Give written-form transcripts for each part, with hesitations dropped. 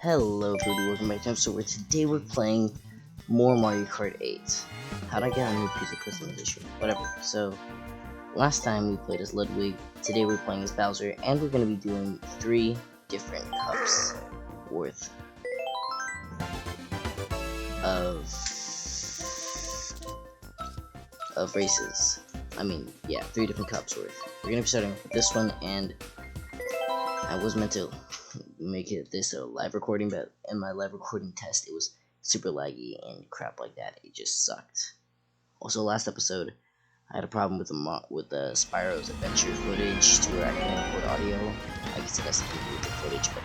Hello everybody, welcome back to episode where today we're playing more Mario Kart 8. How'd I get a new piece of customization? Whatever. So, last time we played as Ludwig, today we're playing as Bowser, and we're going to be doing 3 different cups worth of races. I mean, yeah, 3 different cups worth. We're going to be starting with this one, and I was meant to make it this a live recording, but in my live recording test it was super laggy and crap like that. It just sucked. Also, last episode I had a problem with the Spyro's adventure footage to where I couldn't record audio. I guess it has something to do with the footage, but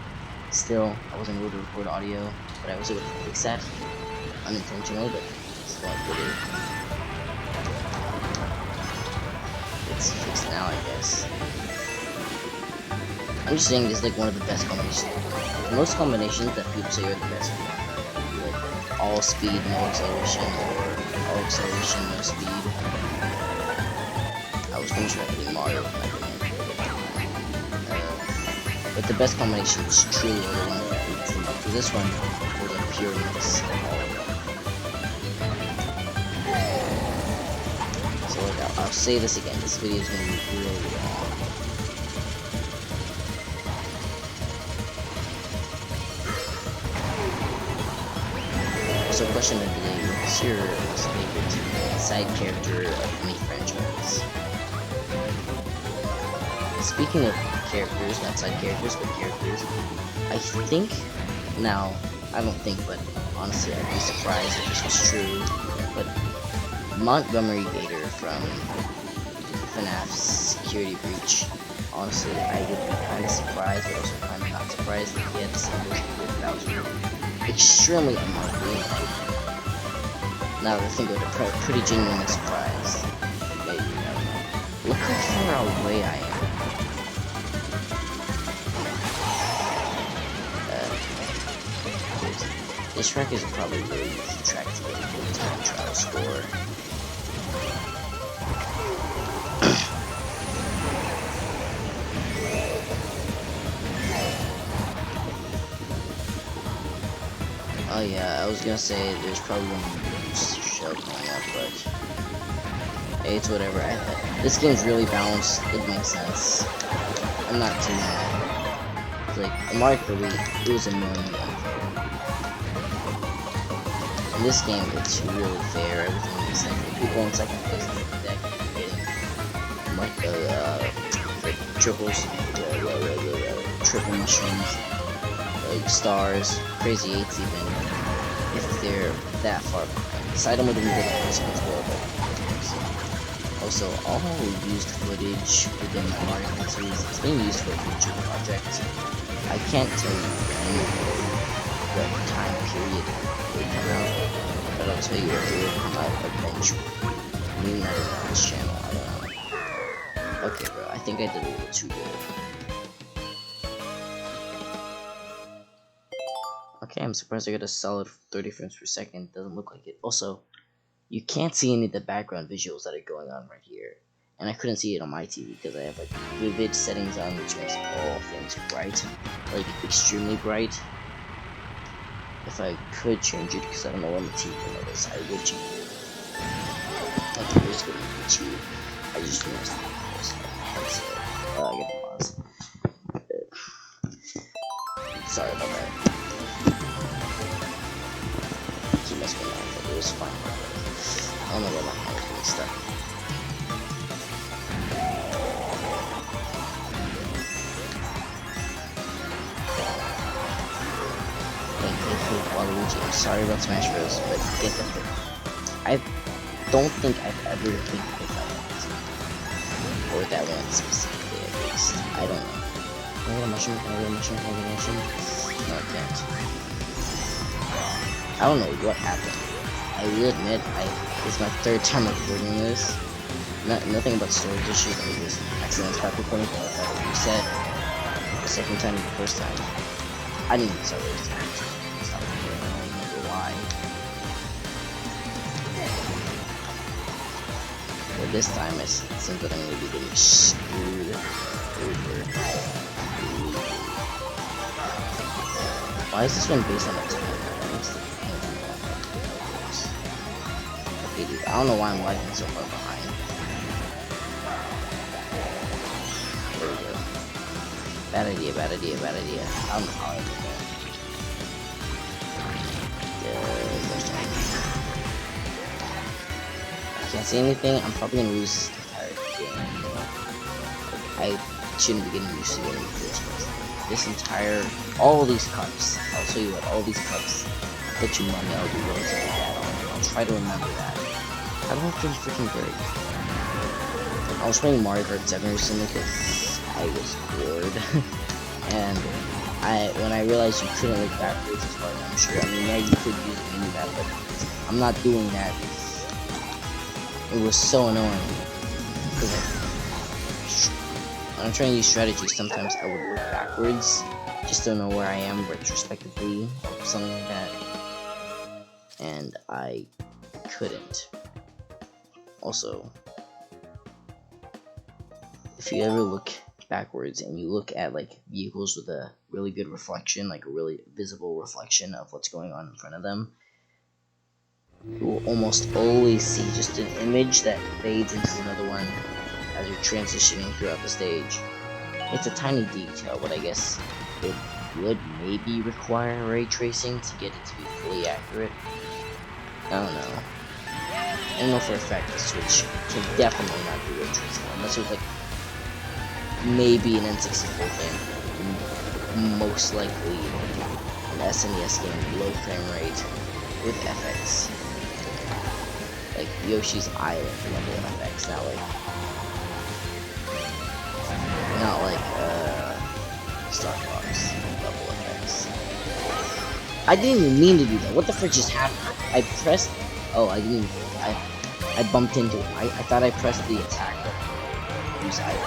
still I wasn't able to record audio. But I was able to fix that unintentionally, but still I did it. It's fixed now, I guess. I'm just saying this is like one of the best combinations. Most combinations that people say are the best, like all speed, no acceleration, or all acceleration, no speed. I was gonna try to do Mario, but the best combination is truly the one that we teamed up. Because this one was a pure mix of all of them. So like, I'll say this again. This video is gonna be really long. So question of the day, what's your most favorite side character of any franchise? Speaking of characters, not side characters, but characters, I think, now, I don't think, but honestly I'd be surprised if this was true, but Montgomery Gator from FNAF's Security Breach, honestly I would be kind of surprised, but also kind of not surprised if he had the same with Bowser. Extremely unlikely. Now that I think of it, pretty genuinely surprised. Maybe, I don't know. Look how far away I am. This track is probably a really easy track to get a good time trial score. Oh yeah, I was gonna say there's probably one show coming up, but hey, it's whatever. This game's really balanced. It makes sense. I'm not too mad. It's like Mario Kart 8, it was annoying. In this game, it's really fair. Everything is like people in second place in the deck getting like triples, triple mushrooms, like stars, crazy 8s even. If they're that far behind. This item would have been good at first as well, but also all used footage within the Mario Kart series is being used for a future project. I can't tell you what time period it will come out, but I'll tell you it will come out eventually. Maybe not even on this channel, I don't know. Okay bro, I think I did a little too good. Okay, I'm surprised I got a solid 30 frames per second. Doesn't look like it. Also, you can't see any of the background visuals that are going on right here. And I couldn't see it on my TV because I have like vivid settings on, which makes all things bright. Like extremely bright. If I could change it, because I don't know what my TV remote is, I would change it. Okay, here's going to be cheap. I just missed it. I gotta pause. Sorry about that. It was fine. I don't know where my hand is getting stuck. Hey, Waluigi, I'm sorry about Smash Bros, but get the hit. I don't think I've ever been hit that one. Or that one specifically, at least. I don't know. Can I get a mushroom? Can I get a mushroom? Can I get a mushroom? No, I can't. I don't know what happened. I will admit, it's my 3rd time recording this. Nothing about storage issues, I just accidentally stopped recording, but I thought it reset. The 2nd time and the 1st time. I didn't even start this time. Stop recording, I don't remember why. But this time, it seems that I'm going to be getting screwed over. Why Why is this one based on a time? Okay, dude, I don't know why I'm lagging so far behind. There we go. Bad idea, bad idea, bad idea. I don't know how I did that. I can't see anything. I'm probably gonna lose this entire game. I shouldn't be getting used to getting all these cups. I'll show you what all these cups bet you money I'll do relatively bad on. I'll try to remember that. How do I feel freaking great? I was playing Mario Kart 7 recently because I was bored. And when I realized you couldn't look backwards as far as I'm sure. I mean, yeah, you could use the mini map, but I'm not doing that. It was so annoying. Because when I'm trying to use strategy, sometimes I would look backwards just to know where I am retrospectively, or something like that. And I couldn't. Also, if you ever look backwards and you look at like vehicles with a really good reflection, like a really visible reflection of what's going on in front of them, you will almost always see just an image that fades into another one as you're transitioning throughout the stage. It's a tiny detail, but I guess it would maybe require ray tracing to get it to be fully accurate. I don't know. I know for a fact the Switch can definitely not do ray tracing unless it was like maybe an N64 thing. Most likely an SNES game, low frame rate with FX. Like Yoshi's Island level FX, not like Star Fox level effects. I didn't even mean to do that. What the frick just happened? I pressed. Oh, I didn't. I bumped into it. I thought I pressed the attack button. Use item.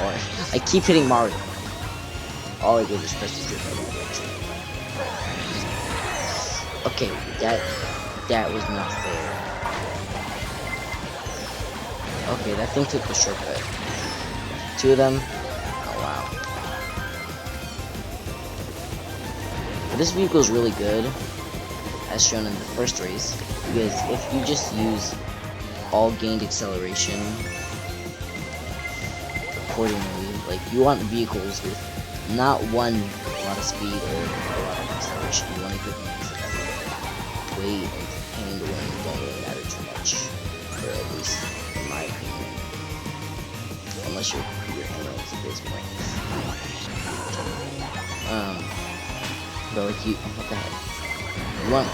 Or I keep hitting Mario. All I did was press the strip button. Okay, that was not fair. Okay, that thing took the shortcut. Two of them. Oh wow. But this vehicle is really good, as shown in the first race, because if you just use all gained acceleration accordingly, like you want vehicles with not a lot of speed or a lot of acceleration. You want a good mix of everything. Weight and pain the wind don't really matter too much, or at least in my opinion. Unless you're heroes at this point. But like what the heck? You want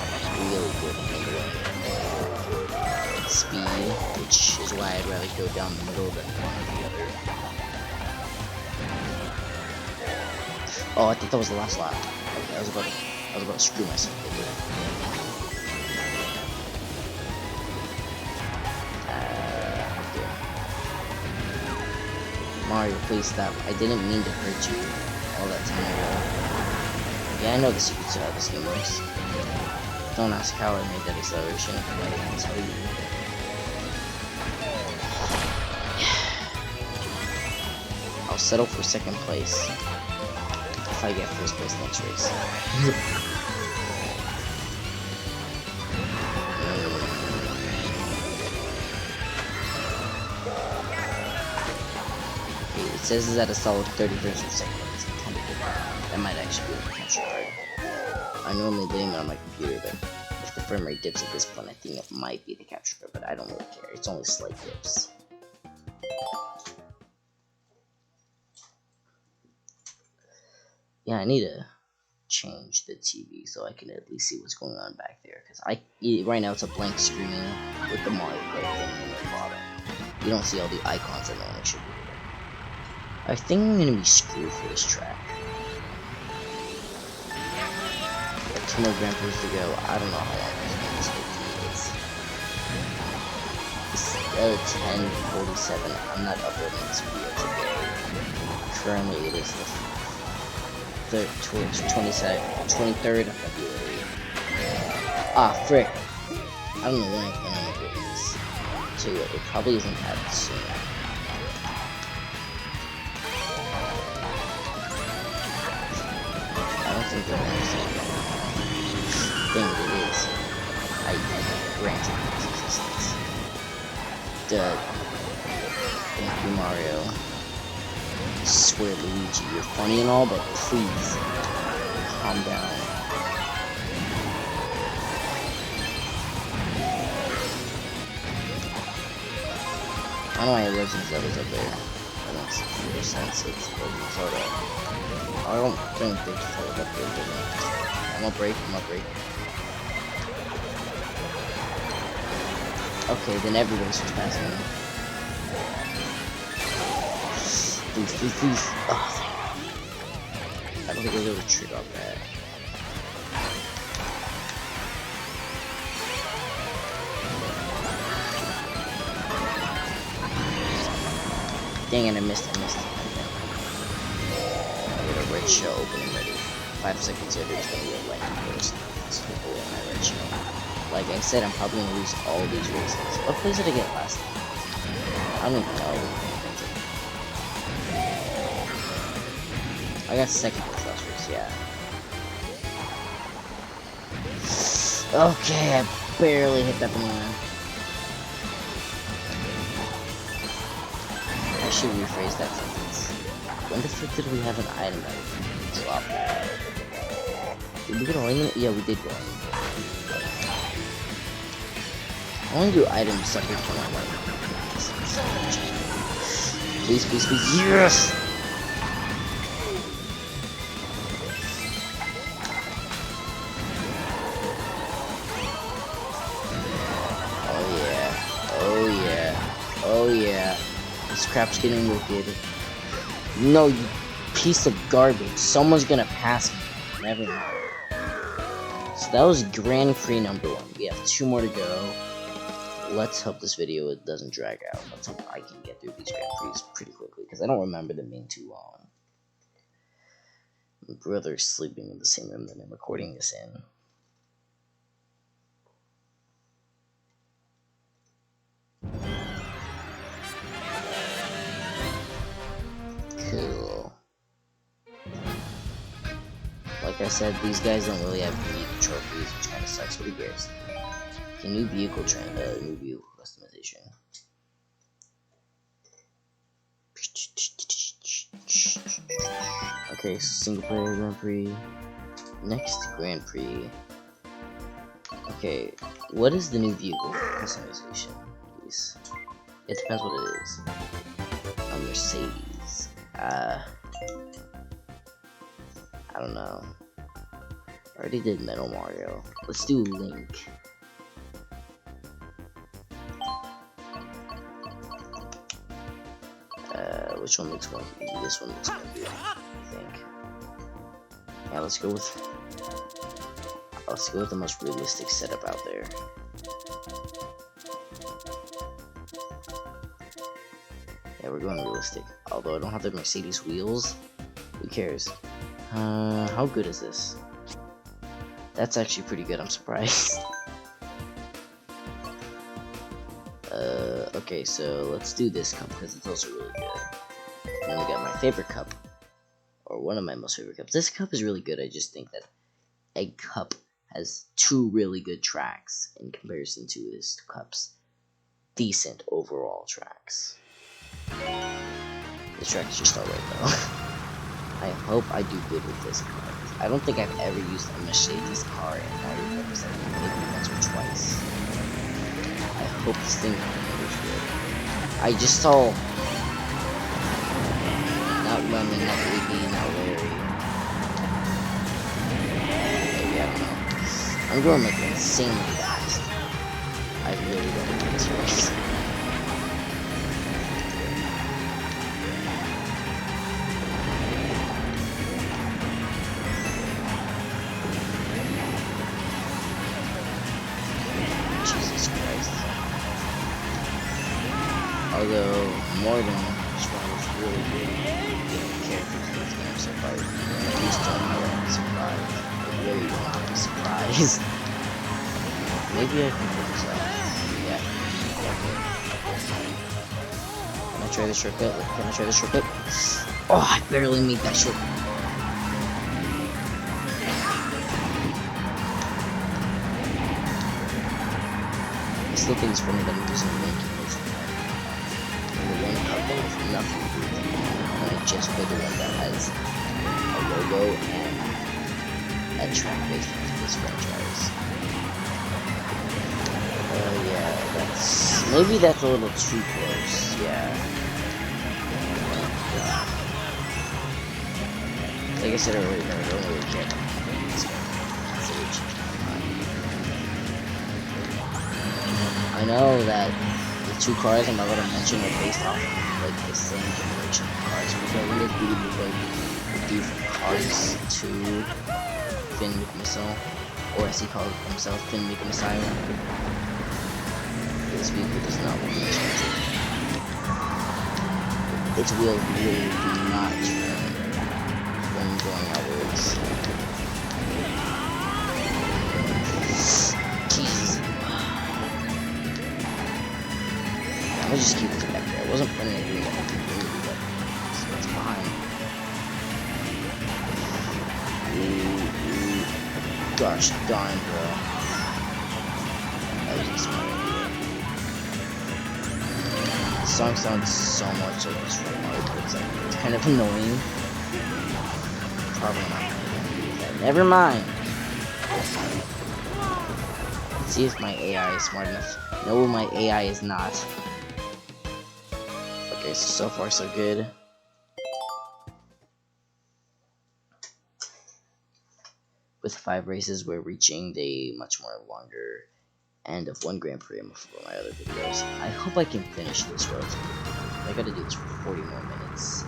really good handling, speed, which is why I'd rather go down the middle than one or the other. Oh, I thought that was the last lap. Okay, I was about to screw myself over. Mario, please stop. I didn't mean to hurt you all that time ago. Yeah, I know the secret to how this game works. Don't ask how I made that acceleration, but I can tell you. I'll settle for second place if I get first place next race. It says it's at a solid 33rd of a second. That might actually be a capture card. I normally blame it on my computer, but if the frame rate dips at this point, I think it might be the capture card, but I don't really care. It's only slight dips. Yeah, I need to change the TV so I can at least see what's going on back there, because right now it's a blank screen with the Mario Kart thing in the bottom. You don't see all the icons that normally should be. I think I'm gonna be screwed for this track. Got 2 more Grand Prix to go. I don't know how long this game is. It's 10:47. I'm not uploading this video today. Currently, it is the 23rd of February. Ah, frick. I don't know when I'm planning to do this. So yeah, it probably isn't that soon. I think they'll understand that. Dang it, it is. I granted its existence. Thank you, Mario. I swear, Luigi, you're funny and all, but please, calm down. I don't know why Legend of Zelda's up there. That makes no sense. It's Legend of Zelda. I don't think they just put it up there, but I'm gonna break. Okay, then everybody's just passing me. Please. Oh, I don't think I was able to trick off that. Dang it, I missed it. I get a red shell open and ready. 5 seconds later, it's gonna be a lightning burst. It's gonna go in my red shell. Like I said, I'm probably gonna lose all these races. What place did I get last time? I don't even know. I got second place last race, yeah. Okay, I barely hit that banana. I should rephrase that sentence. When the frick did we have an item that we could drop? Did we get all in it? Yeah, we did go in. I want to do items separate from my life. Please. Yes! Oh yeah. This crap's getting wicked. No, you piece of garbage. Someone's gonna pass me. Never mind. So that was Grand Prix number 1. We have 2 more to go. Let's hope this video doesn't drag out. Let's hope I can get through these Grand Prix pretty quickly, because I don't remember them being too long. My brother's sleeping in the same room that I'm recording this in. Cool. Like I said, these guys don't really have unique trophies, which kind of sucks, but who cares? Okay, new vehicle customization. Okay, single player Grand Prix. Next Grand Prix. Okay, what is the new vehicle customization, please? It depends what it is. A Mercedes. I don't know. I already did Metal Mario. Let's do Link. Which one looks more? This one looks more good, I think. Yeah, let's go with the most realistic setup out there. Yeah, we're going realistic. Although I don't have the Mercedes wheels, who cares? How good is this? That's actually pretty good. I'm surprised. Okay, so let's do this cup because it's also really good. And then we got my favorite cup, or one of my most favorite cups. This cup is really good. I just think that Egg Cup has 2 really good tracks in comparison to this cup's decent overall tracks. The track is just alright though. I hope I do good with this car. I don't think I've ever used a Mercedes car in Mario Kart except maybe once or twice. I hope this thing handles good. I just saw not Lemon, not AB, not Larry. Maybe, I don't know. I'm going like insanely fast. I really don't like this race. Although Morgan was really good getting characters in this game so far, please don't be surprised. I really don't want to be surprised. Maybe I can put this up. Yeah. Can I try the shortcut? Oh, I barely made that shortcut. I still think it's funny that I'm using Linky as the one couple with nothing to do with it. And I just played the one that has a logo and a track based on this franchise. Yeah, maybe that's a little too close. Yeah. Like I said earlier, I don't really care. I know that the two cars I'm about to mention are based off of like the same generation of cars. Because I wonder if we would do Cars 2 Finn McMissile, or as he called himself, Finn McMissile. This vehicle does not look expensive. Its wheels really do not turn when going outwards. Jesus. I'll just keep it back there. I wasn't planning on doing that, but it's behind. Gosh darn, bro. That was a smart idea. The song sounds so much like this from Mario Kart. It's kind of annoying. Probably not gonna do that. Never mind. Let's see if my AI is smart enough. No, my AI is not. Okay, so far so good. With 5 races, we're reaching the much more longer end of 1 Grand Prix for my other videos. I hope I can finish this relatively quickly. I gotta do this for 40 more minutes.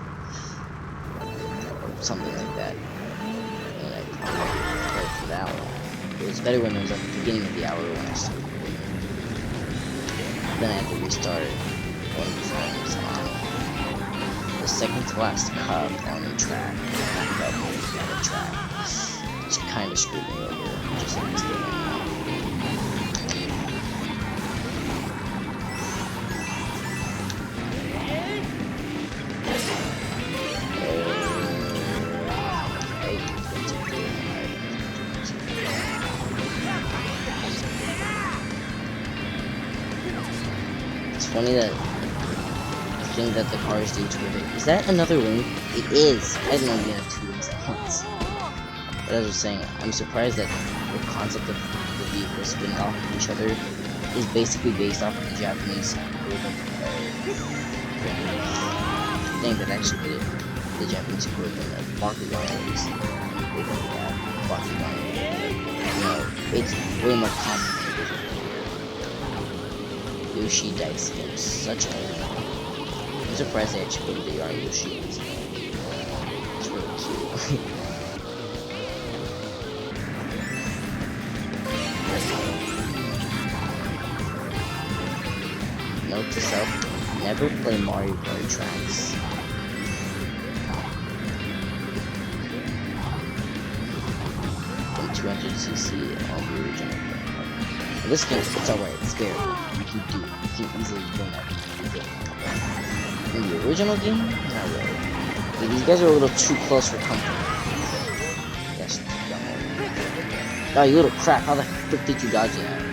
Or something like that. And I probably play for that one. It was better when it was at the beginning of the hour when I started. Then I have to restart one of the times on the second to last cup on the track. Back up on the track. Which kind of screwed me over. Just like this thing right now. It's funny that the thing that the cars do to it. Is that another wing? It is. I didn't know you had 2 wings at once. But as I was saying, I'm surprised that the concept of the vehicles spinning off of each other is basically based off of the Japanese thing that actually did the Japanese equivalent of Bakugan is. Bakugan. You know, it's way more complicated. Yoshi dice game, such a. I'm surprised they actually put the yarn Yoshi in this game. It's really cute. Note to self, never play Mario Kart tracks. From 200cc on the original game. In this game, it's alright, it's scary. You can do it. You can easily win that. In the original game, not really. Yeah, these guys are a little too close for comfort. Yes, oh, you little crap, how the frick did you dodge that?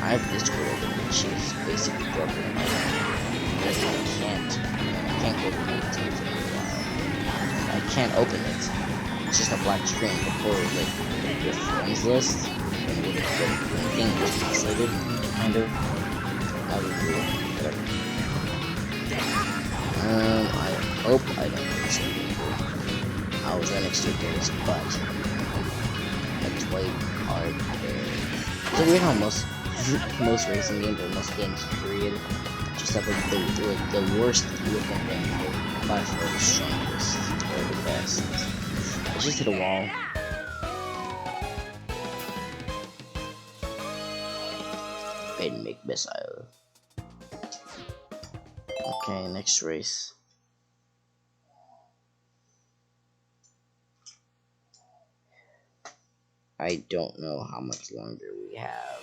I have this world which is basically broken. I can't go to it. I can't open it. It's just a black screen before like your friends list and the thing was translated, kind of. I would do it. Whatever. I hope I don't lose it. I was right next to a Garrett's butt. That's way hard there. Is it weird how most racing games or most games period just have like the worst looking thing by far the strongest or the best. I just hit a wall. Didn't make missile. Okay, next race. I don't know how much longer we have.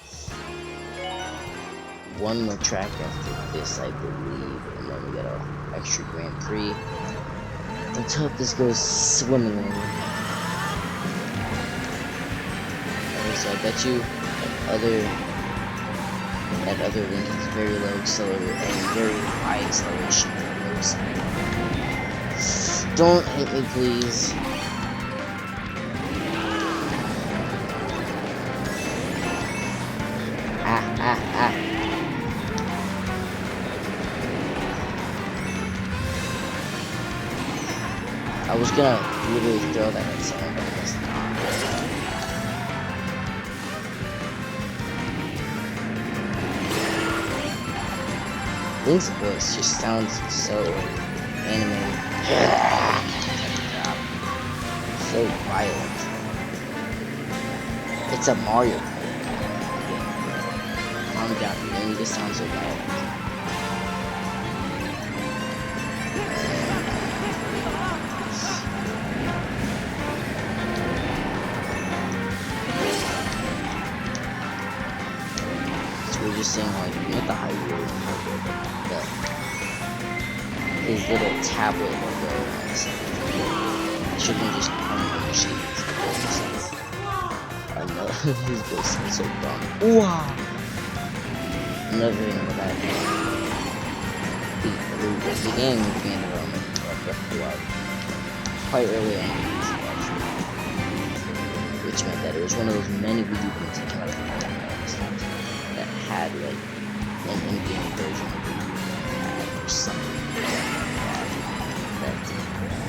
One more track after this, I believe, and then we got an extra Grand Prix. Let's hope this goes swimmingly. So I bet you that other link is very low acceleration and very high acceleration for the low side. Don't hit me, please. I was gonna literally throw that at someone, but I guess not. Link's voice just sounds so animated. So violent. It's a Mario Kart. Calm down, you don't need to sound so violent. We're just saying, like, with the high road, his little tablet logo on the side. It shouldn't just come on the sheets. I love his voice is so dumb. Wow! Another thing about that the game began quite early on, which meant that it was one of those many Wii U games that came out of the that had like an in-game version of the or something that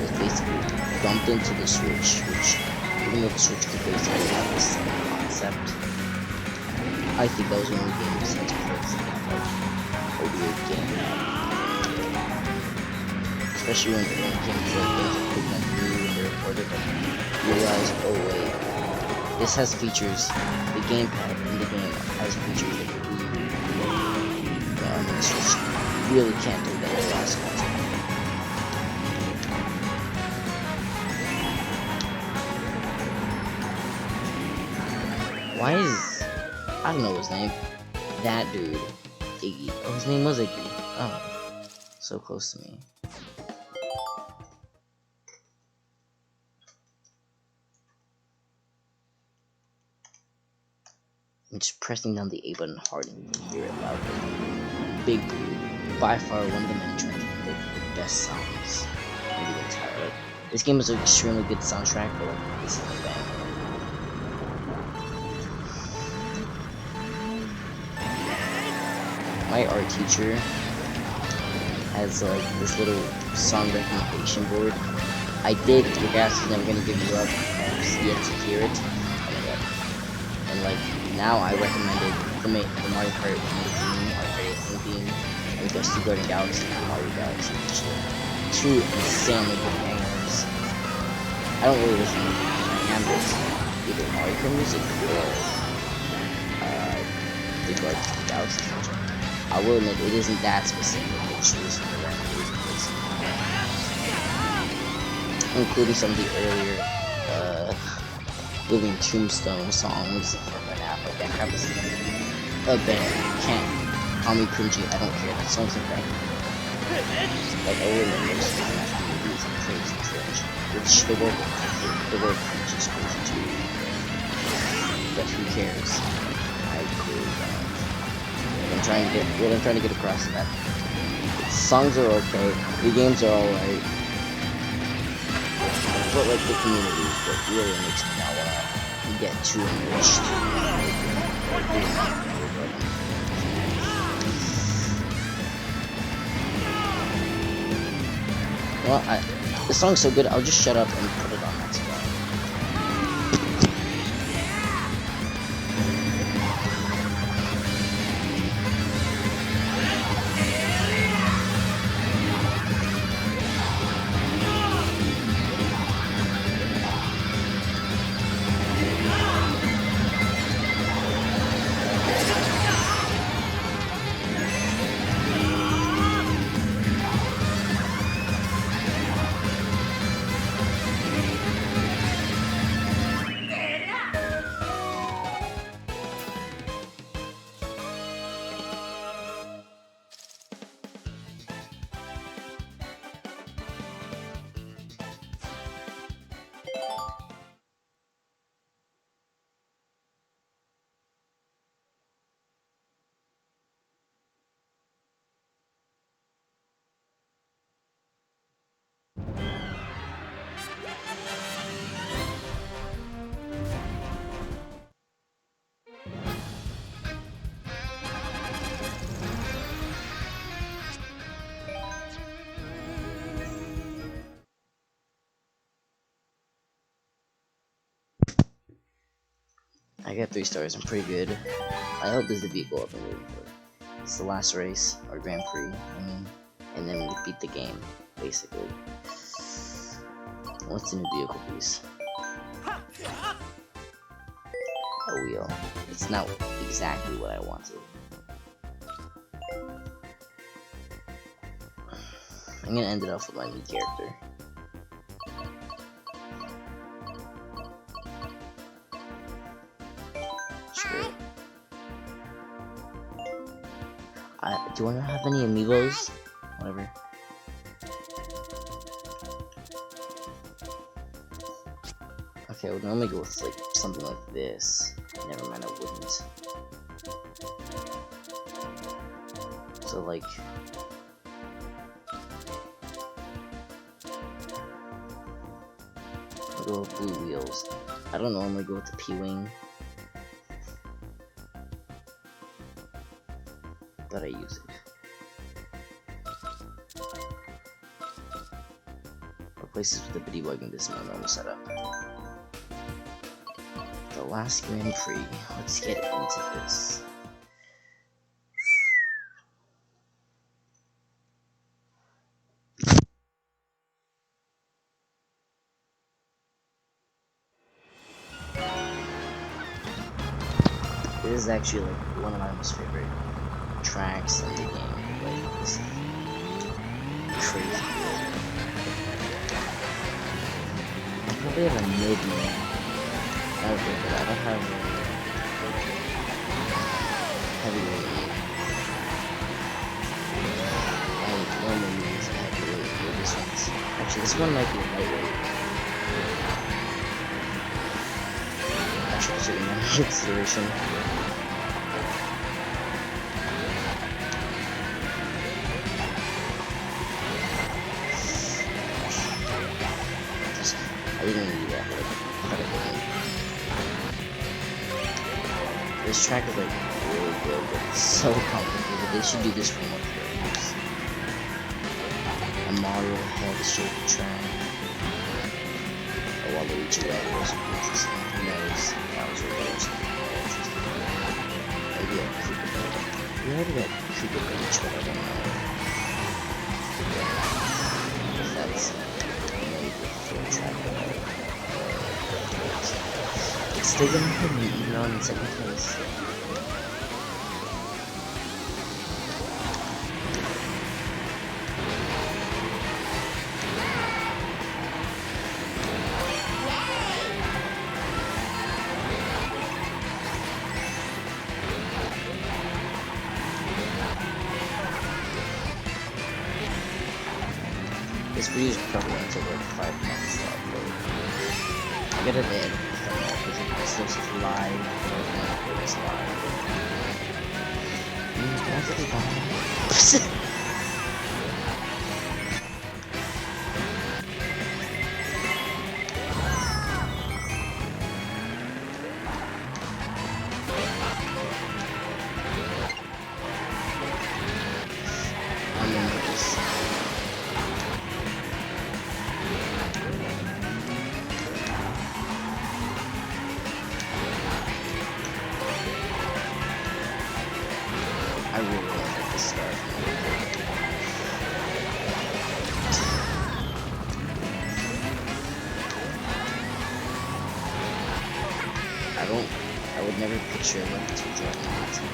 was basically dumped into the Switch, which even though the Switch could basically have the same concept, I think that was one of the games that's first like a weird game. Especially when it came to like things that could have been new and they recorded it, you realize, oh wait, this has features, the gamepad in the game has features that the Switch really can't do that in the last console. Why is, I don't know his name, that dude, Iggy, oh his name was Iggy, oh, so close to me. I'm just pressing down the A button hard and you can hear it loudly. Big Blue, by far one of the many tracks with the best songs in the entire. Like, this game is an extremely good soundtrack, but like this is a bang. My art teacher has like this little song recommendation board. I did. Your gas is never gonna give you up. I've yet to hear it, and like. Now I recommended the Mario Kart theme, and Ghost of Garden Galaxy and Mario Galaxy, which are two insanely good bangers. I don't really listen to ambient, either Mario Kart music or the Garden of the Galaxy soundtrack. I will admit it isn't that specific, it's just the random music listen, including some of the earlier Living Tombstone songs. That crap is a band. Can't call me cringy, I don't care. That song's a bang. Like, I really remember this song after movies and crazy cringe. Which the word cringe is crazy too. But who cares? I really don't. What I'm trying to get across is that songs are okay, the games are alright. But like the community is what really makes me not wanna get too enriched. Well, the song's so good, I'll just shut up and put it on that spot. I got 3 stars. I'm pretty good. I hope this is the vehicle I've been waiting for. It's the last race, or Grand Prix, and then we beat the game, basically. What's the new vehicle, please? A wheel. It's not exactly what I wanted. I'm gonna end it off with my new character. Sure. Do I not have any amiibos? Whatever. Okay, I would normally go with like something like this. Never mind, I wouldn't. So like, I'll go with blue wheels. I don't normally go with the P-Wing, but I use it. Replace this with the Biddy Wagon. This is my normal setup. The last Grand Prix. Let's get into this. This is actually like one of my most favorite tracks in the game. Like, this is crazy good. I probably have a mid-man. Okay, but I don't have a heavyweight. I normally use a heavyweight, but this one's actually, this one might be a lightweight. Actually, I should remember consideration. I didn't even do that, but I thought I did. This track is like really good, but it's so complicated. They should do this for more players. A Mario head-shaped track. A Waluigi level is interesting. Who knows? That was really interesting. Maybe a Koopa Beach. We already got Koopa Beach, but I don't know if that's maybe a full track. It's still gonna hit me even on in second place. This video is probably gonna take like 5 months to upload. I gotta edit because it's just live. It's live. Can I get it on? I really want to get this started. I would never picture like to join the team.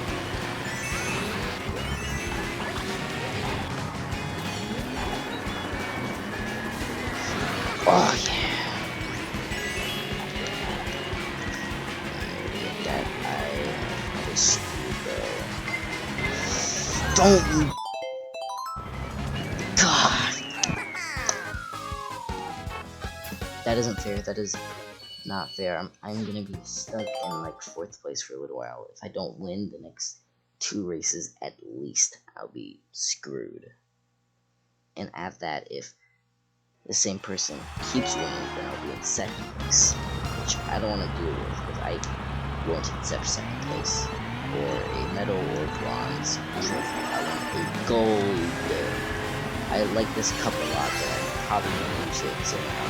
Oh yeah. That I was screwed though. Don't you? God. That isn't fair. That is not fair. I'm gonna be stuck in like 4th place for a little while. If I don't win the next 2 races at least, I'll be screwed. And at that, if the same person keeps winning, then I'll be in 2nd place, which I don't want to deal with because I won't accept 2nd place or a medal or bronze trophy. I want a gold. I like this cup a lot, but I'm probably gonna use it somehow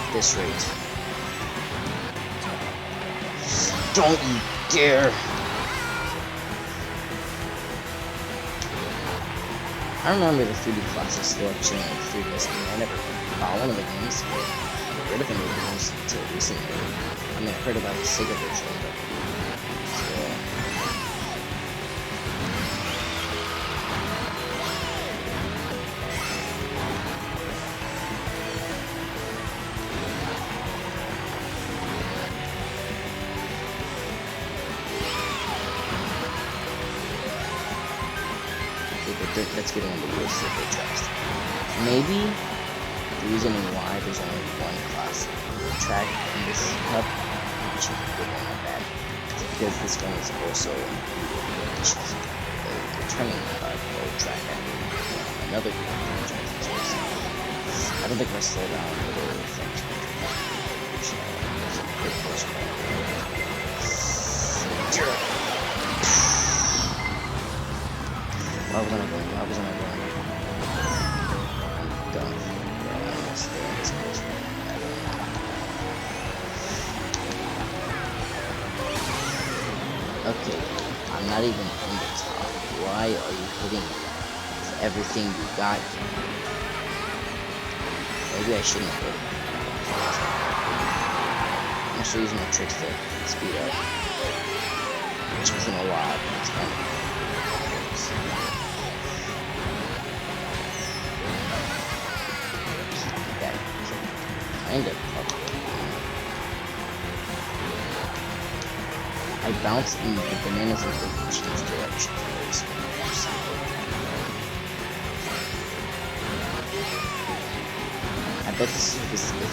at this rate. Don't you dare! I remember the 3D classics still chilling in 3DS. I never bought one of the games, but I heard of any of the games until recently. I mean, I heard about the Sega version, but still. Let's get into the super trust. Maybe the reason why there's only one class track in this hub, which is good and not bad, is because this one is also a returning track and another track. I don't think I'll slow down a little things. Why was I not going? Why was I not going? I'm done. Yeah, I'm gonna stay in this place. Okay, I'm not even in the top. Why are you hitting me with everything you got here? Maybe I shouldn't hit it. I'm actually using the tricks to speed up. Which isn't a lot, but it's kind of kind of I bounced in the bananas in the change direction. I bet if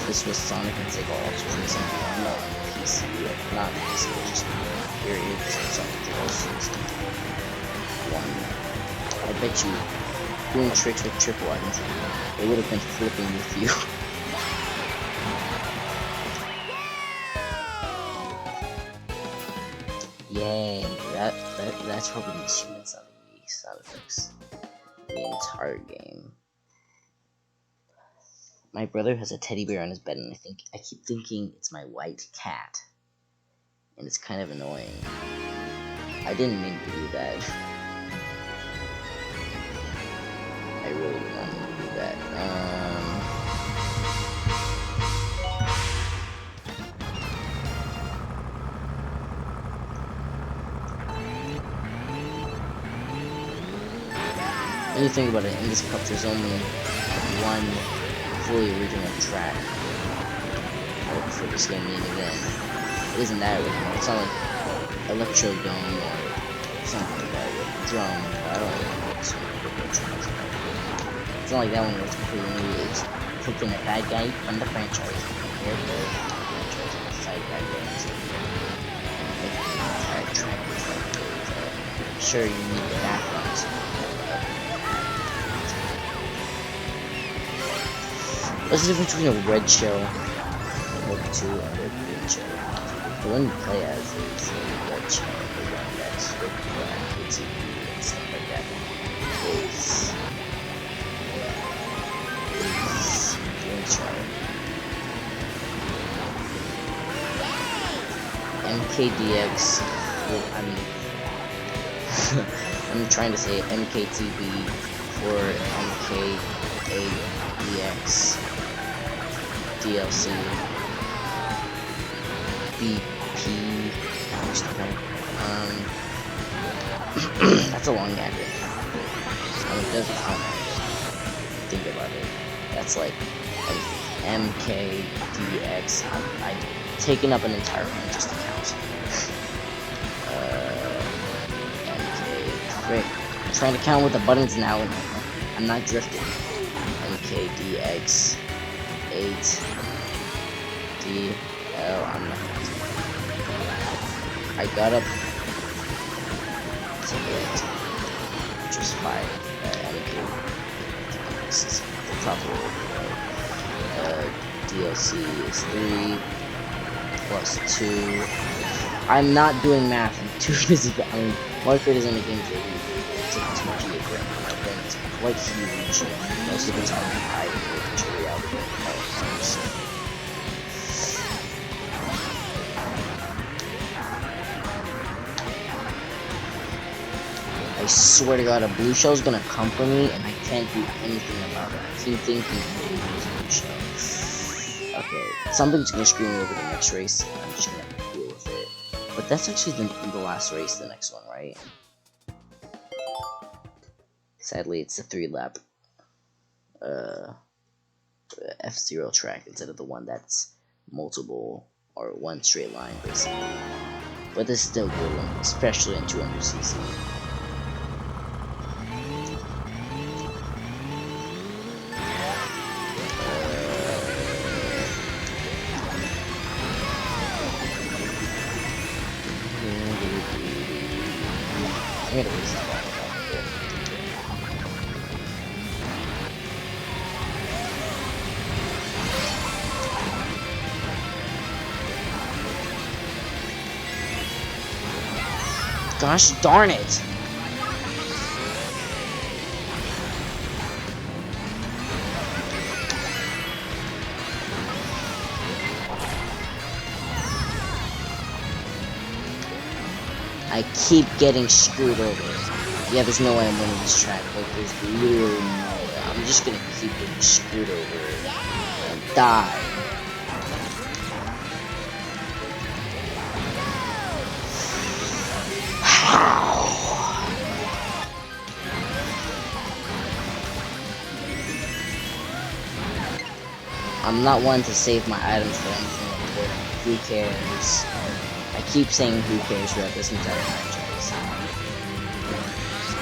this was Sonic and Sega All-Stars something on the PC, not PC, just period, Sonic All-Stars one. I bet you doing tricks with triple items, they would have been flipping with you. Yay, that's probably the achievements on the sound effects. The entire game. My brother has a teddy bear on his bed, and I keep thinking it's my white cat, and it's kind of annoying. I didn't mean to do that. I really didn't want to do that. When you think about it, in this cup there's only one fully original track for this game, meaning then it isn't that original. It's not like Electro Dome or something like that with drum. I don't even know what's tracks. It's not like that one where it's completely new. It's taking a bad guy from the franchise, therefore the side bad guys, and making the entire track look like it. Sure, you need the backgrounds. What's the difference between a red shell and a 2 and a green shell? The one you play as is a red shell, the one that's with ATV and stuff like that is green shell. MKDX, well, I'm trying to say MKTB for MKADX. DLC BP that's a long acronym. I mean, it doesn't sound like think about it. That's like MKDX. I've taken up an entire one just to count. MK. Great. I'm trying to count with the buttons now. I'm not drifting. MKDX. 8 DL. I'm not going to. I got up to 8, which is 5. This is the proper order. DLC is 3 plus 2. I'm not doing math. I'm too busy. I mean, Market is in the game to take too much of your brain. My brain is quite huge. Most of the time, I literally out of it. swear to God, a blue shell is gonna come for me, and I can't do anything about it. I keep thinking maybe it's a blue shell. Okay, something's gonna screw me over the next race, and I'm just gonna have to deal with it. But that's actually the last race, the next one, right? Sadly, it's a 3-lap F-Zero track instead of the one that's multiple or one straight line, basically. But this is still a good one, especially in 200cc. I'm gonna lose this ball. Gosh darn it! I keep getting screwed over. Yeah, there's no way I'm winning this track. Like, there's literally no way. I'm just gonna keep getting screwed over and die. I'm not one to save my items for anything important. Who cares? I keep saying who cares throughout this entire franchise.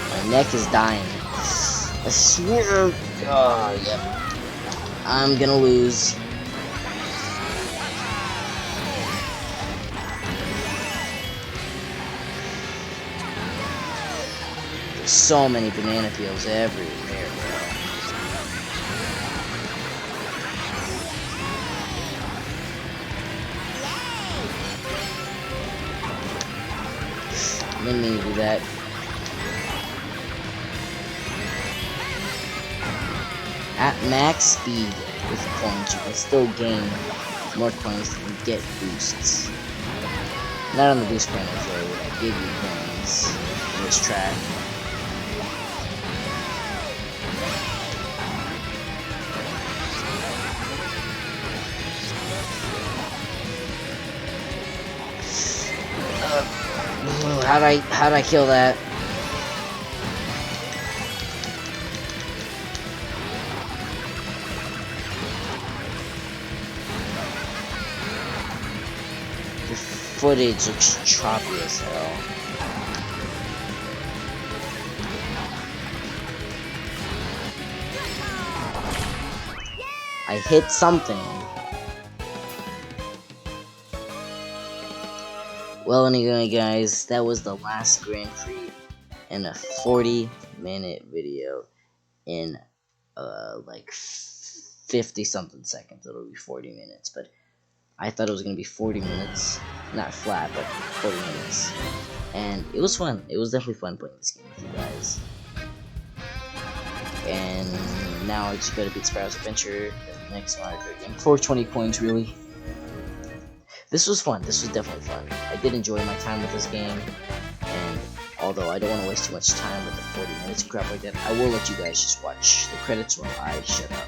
My neck is dying. I swear. Oh, yep. I'm gonna lose. There's so many banana peels everywhere, bro. I didn't mean to do that. At max speed with coins, you can still gain more coins and get boosts. Not on the boost panel though, would I give you coins in this track. How'd I kill that? The footage looks choppy as hell. I hit something. Well, anyway, guys, that was the last Grand Prix in a 40-minute video in like 50-something seconds. It'll be 40 minutes, but I thought it was gonna be 40 minutes, not flat, but 40 minutes, and it was fun. It was definitely fun playing this game with you guys. And now I just gotta beat Sparrow's Adventure, the next Mario Kart game, for 20 coins, really. This was fun. This was definitely fun. I did enjoy my time with this game, and although I don't want to waste too much time with the 40 minutes and crap like that, I will let you guys just watch the credits while I shut up.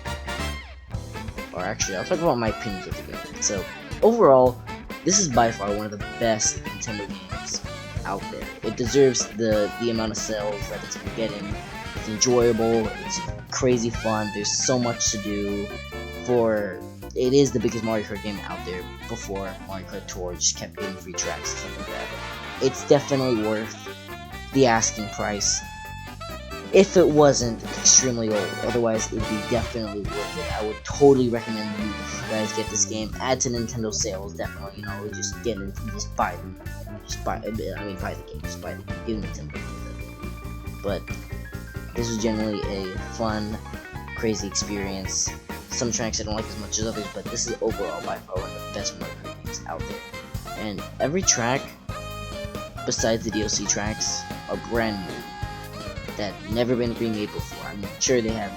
Or actually, I'll talk about my opinions of the game. So, overall, this is by far one of the best Nintendo games out there. It deserves the amount of sales that it's been getting. It's enjoyable. It's crazy fun. There's so much to do. It is the biggest Mario Kart game out there before Mario Kart Tour just kept getting free tracks and stuff like that. It's definitely worth the asking price if it wasn't extremely old. Otherwise, it would be definitely worth it. I would totally recommend you guys get this game. Add to Nintendo sales, definitely. You know, just get it, just buy them. Just buy. I mean, buy the game. Just buy the game. Give Nintendo. But this was generally a fun, crazy experience. Some tracks I don't like as much as others, but this is overall by far one of the best Mario Kart games out there. And every track, besides the DLC tracks, are brand new, that never been remade before. I'm sure they have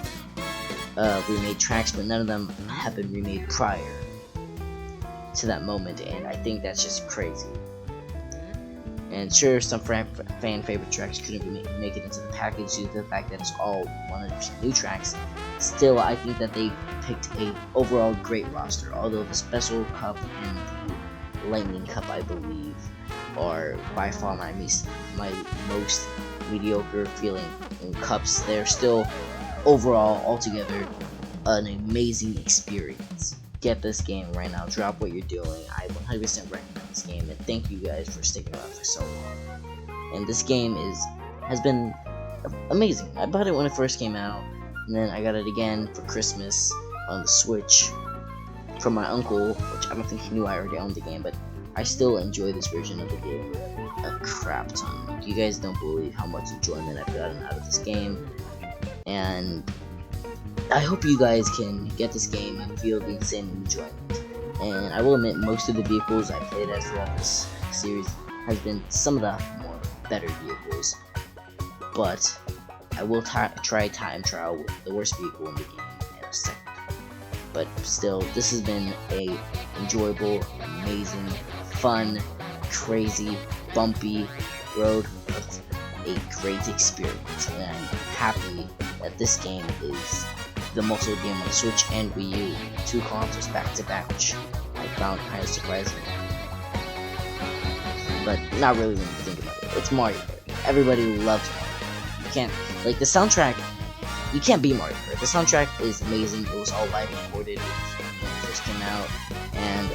remade tracks, but none of them have been remade prior to that moment, and I think that's just crazy. And sure, some fan favorite tracks couldn't make it into the package due to the fact that it's all 100% new tracks. Still, I think that they picked a overall great roster, although the Special Cup and the Lightning Cup, I believe, are by far my most mediocre feeling in cups. They're still overall altogether an amazing experience. Get this game right now. Drop what you're doing. I 100% recommend this game, and thank you guys for sticking around for so long. And this game has been amazing. I bought it when it first came out, and then I got it again for Christmas on the Switch from my uncle, which I don't think he knew I already owned the game, but I still enjoy this version of the game a crap ton. You guys don't believe how much enjoyment I've gotten out of this game, and I hope you guys can get this game and feel the same enjoyment. And I will admit, most of the vehicles I played as throughout this series has been some of the more better vehicles, but I will try time trial with the worst vehicle in the game in a second. But still, this has been a enjoyable, amazing, fun, crazy, bumpy road with a great experience, and I'm happy that this game is the most sold game on the Switch and Wii U, 2 consoles back to back, which I found kind of surprising. But not really when you think about it. It's Mario Kart. Everybody loves Mario Kart. You can't, like, the soundtrack, you can't beat Mario Kart. The soundtrack is amazing. It was all live recorded when it first came out, and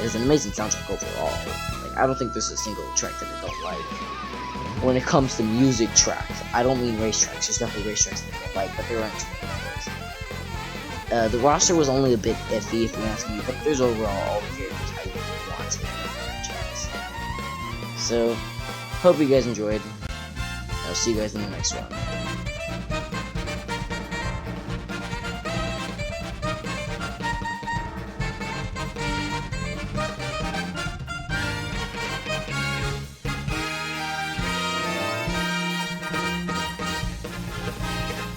it is an amazing soundtrack overall. Like, I don't think there's a single track that I don't like. When it comes to music tracks, I don't mean racetracks. There's definitely racetracks that I don't like, but there aren't too many of those. The roster was only a bit iffy, if you ask me, but there's overall all the characters I really want to in the franchise. So, hope you guys enjoyed. I'll see you guys in the next one.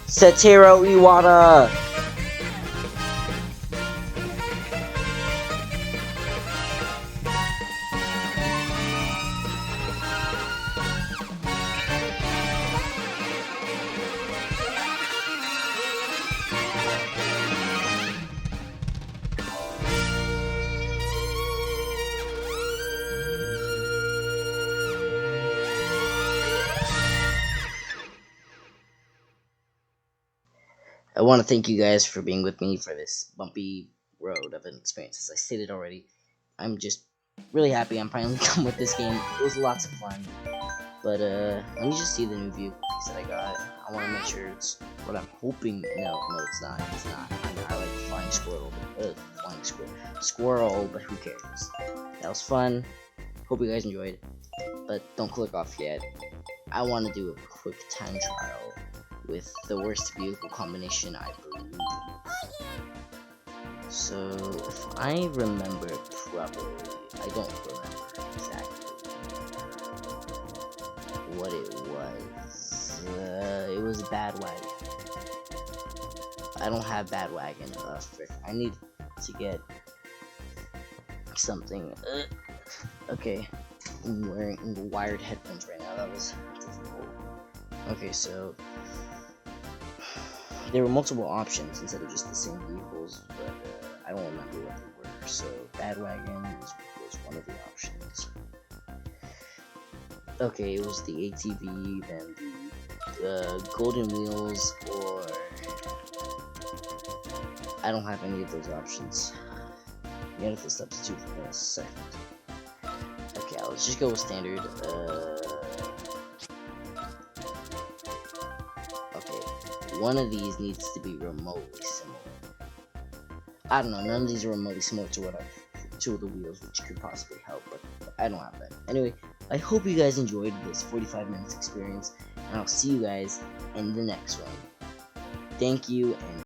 Satoru Iwata! I want to thank you guys for being with me for this bumpy road of an experience. As I stated already, I'm just really happy I'm finally done with this game. It was lots of fun. But let me just see the new vehicles that I got. I want to make sure it's what I'm hoping. No, it's not. It's not. I like flying squirrel. Flying squirrel, but who cares? That was fun. Hope you guys enjoyed. But don't click off yet. I want to do a quick time trial with the worst vehicle combination, I believe. So, if I remember properly, I don't remember exactly what it was. It was Badwagon. I don't have Badwagon. Frick. I need to get something. Okay, I'm wearing wired headphones right now. That was difficult. Okay, so there were multiple options instead of just the same vehicles, but I don't remember what they were. So Badwagon was one of the options. Okay, it was the ATV, then the Golden Wheels, or I don't have any of those options. I'm gonna have to substitute in a second. Okay, let's just go with standard. Okay, one of these needs to be remotely similar. I don't know, none of these are remotely similar to what to the wheels, which could possibly help, but I don't have that. Anyway, I hope you guys enjoyed this 45 minutes experience, and I'll see you guys in the next one. Thank you, and